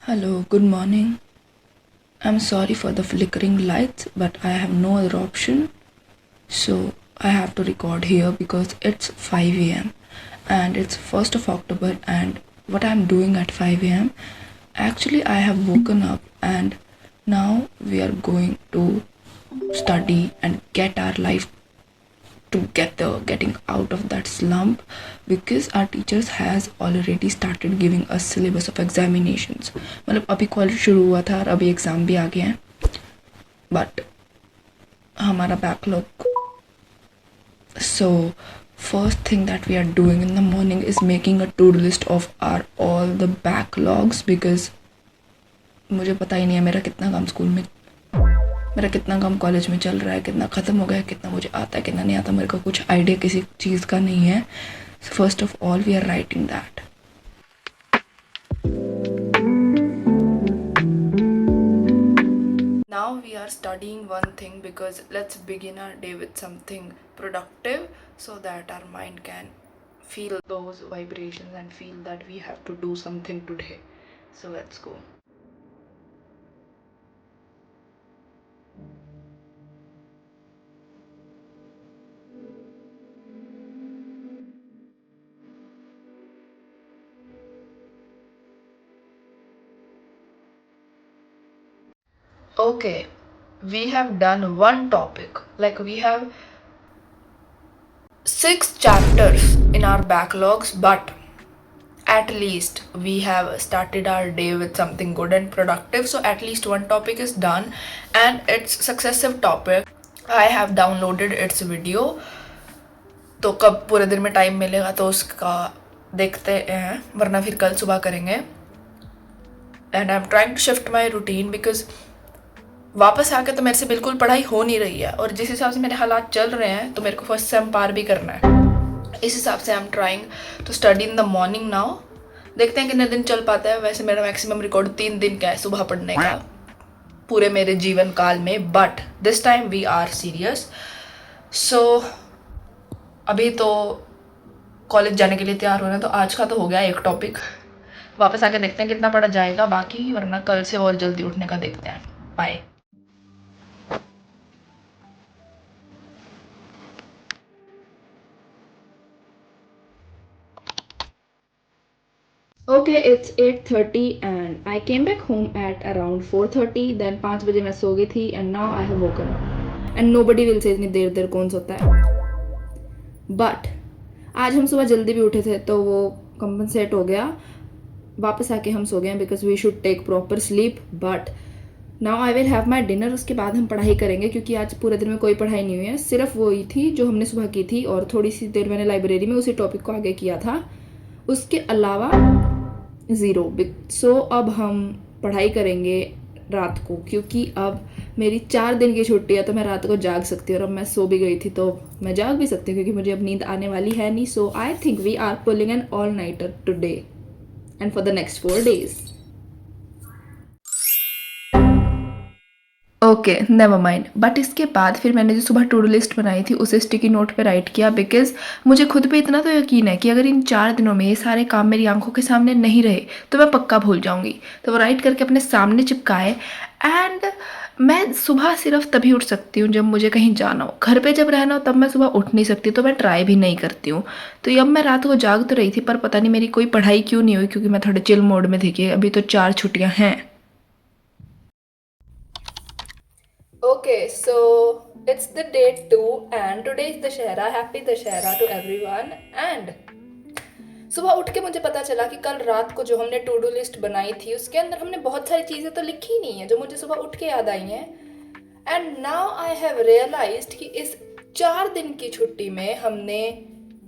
Hello, good morning. I'm sorry for the flickering lights, but I have no other option. So I have to record here because it's 5 a.m. and it's 1st of October. And what I'm doing at 5 a.m. Actually, I have woken up and now we are going to study and get our life together, getting out of that slump, because our teachers has already started giving us syllabus of examinations. मतलब अभी college शुरू हुआ था और अभी exam भी आ गए हैं, बट हमारा backlog. So first thing that we are doing in the morning is making a to-do list of our all the backlogs, because मुझे पता ही नहीं है मेरा कितना काम स्कूल में, मेरा कितना काम कॉलेज में चल रहा है, कितना ख़त्म हो गया, कितना मुझे आता है, कितना नहीं आता, मेरे को कुछ आइडिया किसी चीज़ का नहीं है. So first of all we are writing that. Now we are studying one thing, because let's begin our day with something productive so that our mind can feel those vibrations and feel that we have to do something today. So let's go. Okay, we have done one topic. Like we have 6 chapters in our backlogs, but at least we have started our day with something good and productive. So at least one topic is done, and its successive topic I have downloaded its video. तो कब पूरे दिन में time मिलेगा तो उसका देखते हैं, वरना फिर कल सुबह करेंगे. And I am trying to shift my routine, because वापस आके तो मेरे से बिल्कुल पढ़ाई हो नहीं रही है, और जिस हिसाब से मेरे हालात चल रहे हैं तो मेरे को फर्स्ट सेम पार भी करना है. इस हिसाब से I am trying to study in the morning now. देखते हैं कितने दिन चल पाता है. वैसे मेरा मैक्सिमम रिकॉर्ड 3 दिन का है सुबह पढ़ने का पूरे मेरे जीवन काल में, but this time we are serious. So अभी तो कॉलेज जाने के लिए तैयार हो रहे हैं, तो आज का तो हो गया एक टॉपिक. वापस आके देखते हैं कितना पढ़ा जाएगा बाकी, वरना कल से और जल्दी उठने का देखते हैं. Bye. Okay, it's 8:30 and I came back home at around 4:30. Then 5 बजे मैं सो गई थी and now I have woken up. And nobody will say इतनी देर देर कौन सोता है. But आज हम सुबह जल्दी भी उठे थे तो वो कंपनसेट हो गया. वापस आके हम सो गए because we should take proper sleep. But now I will have my dinner. उसके बाद हम पढ़ाई करेंगे, क्योंकि आज पूरे दिन में कोई पढ़ाई नहीं हुई है. सिर्फ वही थी जो हमने सुबह की थी, और थोड़ी सी देर मैंने लाइब्रेरी में उसी टॉपिक को आगे किया था. उसके अलावा ज़ीरो. सो अब हम पढ़ाई करेंगे रात को, क्योंकि अब मेरी 4 दिन की छुट्टी है तो मैं रात को जाग सकती हूँ. और अब मैं सो भी गई थी तो मैं जाग भी सकती हूँ, क्योंकि मुझे अब नींद आने वाली है नहीं. So I think we are pulling an all nighter today and for the next 4 days. Okay, never mind. But इसके बाद फिर मैंने जो सुबह टू डू लिस्ट बनाई थी उसे स्टिकी नोट पे राइट किया, बिकॉज मुझे खुद पे इतना तो यकीन है कि अगर इन 4 दिनों में ये सारे काम मेरी आंखों के सामने नहीं रहे तो मैं पक्का भूल जाऊंगी. तो वो राइट करके अपने सामने चिपकाए. एंड मैं सुबह सिर्फ तभी उठ सकती हूँ जब मुझे कहीं जाना हो. घर पे जब रहना हो तब मैं सुबह उठ नहीं सकती, तो मैं ट्राई भी नहीं करती हूँ. तो अब मैं रात को जाग तो रही थी, पर पता नहीं मेरी कोई पढ़ाई क्यों नहीं हुई, क्योंकि मैं थोड़े चिल मोड में थी कि अभी तो 4 छुट्टियाँ हैं. Okay, so it's the day 2 and today is Dashera. Happy Dashera to everyone. And सुबह उठ के मुझे पता चला कि कल रात को जो हमने टू डू लिस्ट बनाई थी उसके अंदर हमने बहुत सारी चीज़ें तो लिखी ही नहीं है जो मुझे सुबह उठ के याद आई हैं. And now I have realized कि इस 4 दिन की छुट्टी में हमने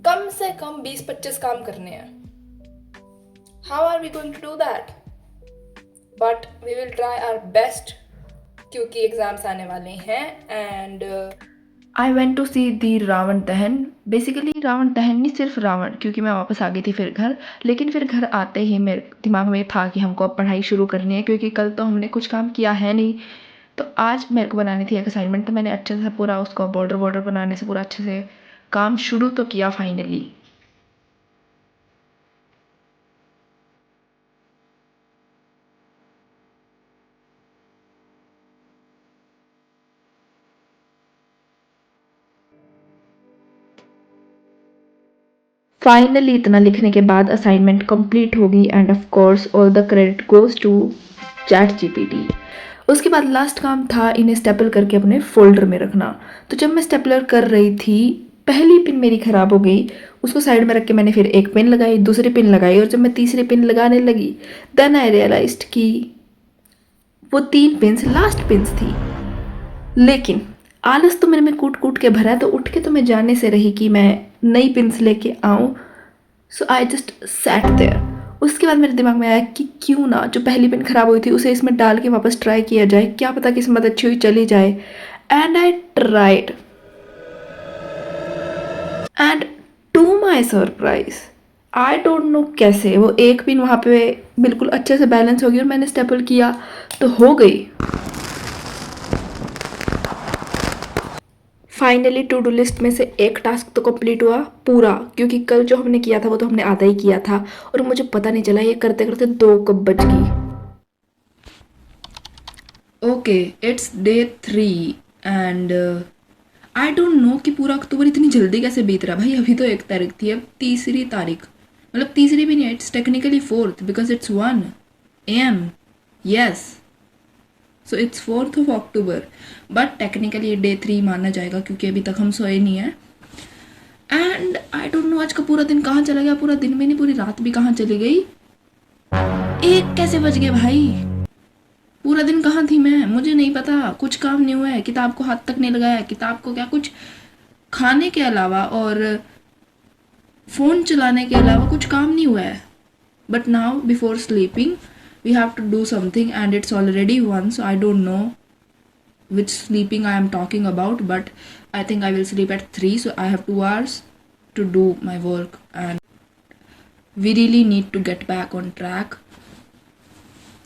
कम से कम 20-25 काम करने हैं. How are we going to do that? But we will try our best, क्योंकि एग्ज़ाम्स आने वाले हैं. And I went to see the Ravan Dahan. Basically Ravan दहन नहीं, सिर्फ रावण, क्योंकि मैं वापस आ गई थी फिर घर. लेकिन फिर घर आते ही मेरे दिमाग में था कि हमको अब पढ़ाई शुरू करनी है, क्योंकि कल तो हमने कुछ काम किया है नहीं. तो आज मेरे को बनानी थी एक असाइनमेंट, तो मैंने अच्छे से पूरा उसको बॉर्डर वॉर्डर बनाने से पूरा अच्छे से काम शुरू तो किया फाइनली. फाइनली इतना लिखने के बाद असाइनमेंट कंप्लीट होगी and of course all the credit goes to chat GPT. उसके बाद लास्ट काम था इन्हें स्टेपल करके अपने फोल्डर में रखना। तो जब मैं स्टेपलर कर रही थी पहली पिन मेरी ख़राब हो गई, उसको साइड में रख के मैंने फिर एक पिन लगाई, दूसरी पिन लगाई, और जब मैं तीसरी पिन लगाने लगी देन आई रियलाइज्ड कि वो 3 पिन्स लास्ट पिन्स थी। लेकिन आलस तो मेरे में कूट कूट के भरा है, तो उठ के तो मैं जाने से रही कि मैं नई पिन्स लेके आऊँ। सो आई जस्ट सैट देयर। उसके बाद मेरे दिमाग में आया कि क्यों ना जो पहली पिन खराब हुई थी उसे इसमें डाल के वापस ट्राई किया जाए, क्या पता किस्मत अच्छी हुई चली जाए। And I tried and to my surprise I don't know कैसे वो एक पिन वहाँ पे बिल्कुल अच्छे से बैलेंस हो गई और मैंने स्टेपल किया तो हो गई। फाइनली टू डू लिस्ट में से एक टास्क तो कंप्लीट हुआ पूरा, क्योंकि कल जो हमने किया था वो तो हमने आधा ही किया था और मुझे पता नहीं चला ये करते करते 2 कब बज गई। Okay, it's day 3 and I don't no कि पूरा अक्टूबर इतनी जल्दी कैसे बीत रहा है भाई। अभी तो 1 तारीख थी, अब 3री तारीख, मतलब तीसरी भी नहीं है, it's technically 4th because it's 1 AM। Yes, so it's 4th of October, but technically day 3 माना जाएगा क्योंकि अभी तक हम सोए नहीं हैं। एंड आई डोंट नो आज का पूरा दिन कहाँ चला गया, पूरा दिन में नहीं पूरी रात भी कहाँ चली गई। 1 कैसे बज गए भाई, पूरा दिन कहाँ थी मैं, मुझे नहीं पता। कुछ काम नहीं हुआ है, किताब को हाथ तक नहीं लगाया है, किताब को क्या कुछ खाने के अलावा और फ़ोन चलाने के अलावा कुछ काम नहीं हुआ है। But now before sleeping we have to do something and it's already 1, so I don't know which sleeping I am talking about, but I think I will sleep at 3, so I have 2 hours to do my work and we really need to get back on track.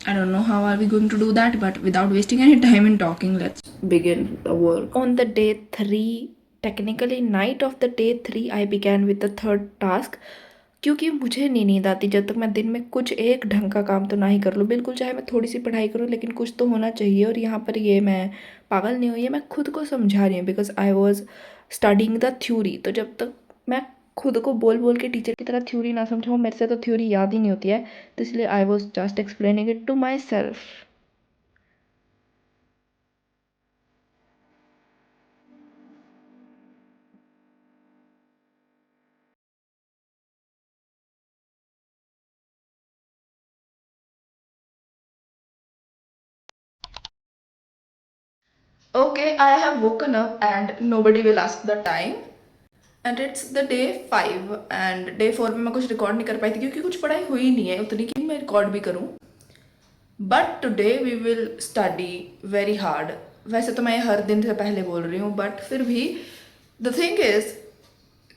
I don't know how are we going to do that, but without wasting any time in talking, let's begin the work. On the day 3, technically night of the day 3, I began with the 3rd task, क्योंकि मुझे नहीं नींद आती जब तक मैं दिन में कुछ एक ढंग का काम तो ना ही कर लूँ। बिल्कुल चाहे मैं थोड़ी सी पढ़ाई करूँ लेकिन कुछ तो होना चाहिए। और यहाँ पर ये मैं पागल नहीं हुई, ये मैं खुद को समझा रही हूँ because I was studying the theory. तो जब तक मैं खुद को बोल बोल के टीचर की तरह थ्योरी ना समझाऊँ, मेरे से तो थ्योरी याद ही नहीं होती है, तो इसलिए I was just explaining it to myself. Okay, I have woken up and nobody will ask the time. And it's the day 5 and day 4 में मैं कुछ रिकॉर्ड नहीं कर पाई थी क्योंकि कुछ पढ़ाई हुई नहीं है उतनी कि मैं रिकॉर्ड भी करूँ। But today we will study very hard. वैसे तो मैं हर दिन से पहले बोल रही हूँ बट फिर भी द थिंग इज़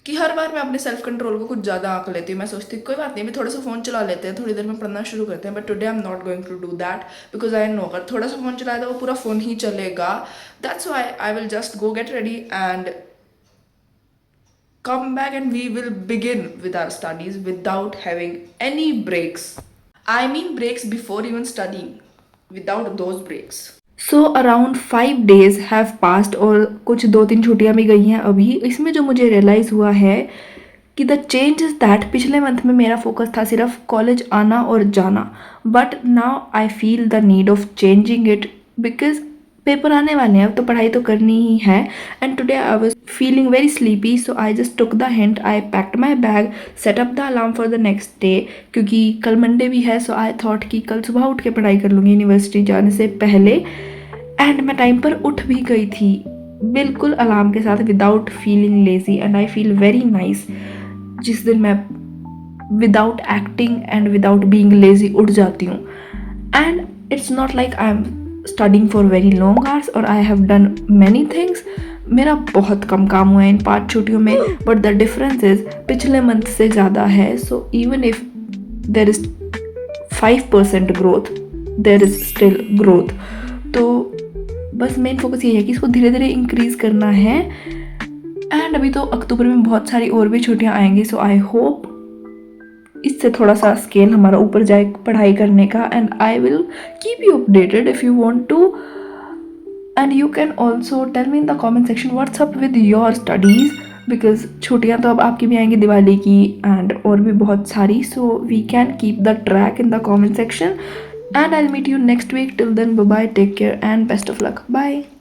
कि हर बार मैं अपने सेल्फ कंट्रोल को कुछ ज़्यादा आंक लेती हूँ। मैं सोचती हूँ कोई बात नहीं, अभी थोड़ा सा फ़ोन चला लेते हैं, थोड़ी देर में पढ़ना शुरू करते हैं। But today I am not going to do that because I know अगर थोड़ा सा फ़ोन चलाया तो वो पूरा फ़ोन ही चलेगा। That's why I will just go get ready and come back and we will begin with our studies without having any breaks. I mean breaks before even studying, without those breaks. So around 5 days have passed और कुछ 2-3 छुट्टियाँ भी गई हैं अभी। इसमें जो मुझे रियलाइज़ हुआ है कि द चेंज इज़ दैट पिछले मंथ में मेरा फोकस था सिर्फ कॉलेज आना और जाना, but now I feel the need of changing it because paper आने वाले हैं, अब तो पढ़ाई तो करनी ही है। And today I was feeling very sleepy, so I just took the hint, I packed my bag, set up the alarm for the next day. क्योंकि कल मंडे भी है, सो आई थॉट कि कल सुबह उठ के पढ़ाई कर लूँगी यूनिवर्सिटी जाने से पहले। एंड मैं टाइम पर उठ भी गई थी बिल्कुल अलार्म के साथ, without feeling lazy, and I feel very nice जिस दिन मैं without acting and without being lazy उठ जाती हूँ। And it's not like I am studying for very long hours और I have done many things. मेरा बहुत कम काम हुआ है इन 5 छुट्टियों में, बट द डिफरेंस इज पिछले मंथ से ज़्यादा है। So even if there is 5% growth, there is still growth. तो बस मेन फोकस ये है कि इसको धीरे धीरे इंक्रीज करना है। एंड अभी तो अक्टूबर में बहुत सारी और भी छुट्टियाँ आएंगी, सो आई होप इससे थोड़ा सा स्केल हमारा ऊपर जाए पढ़ाई करने का। And I will keep you updated if you want to, and you can also tell me in the comment section what's up with your studies because छुट्टियाँ तो अब आपकी भी आएंगी दिवाली की एंड और भी बहुत सारी. So we can keep the track in the comment section. And I'll meet you next week. Till then, bye bye, take care, and best of luck. Bye.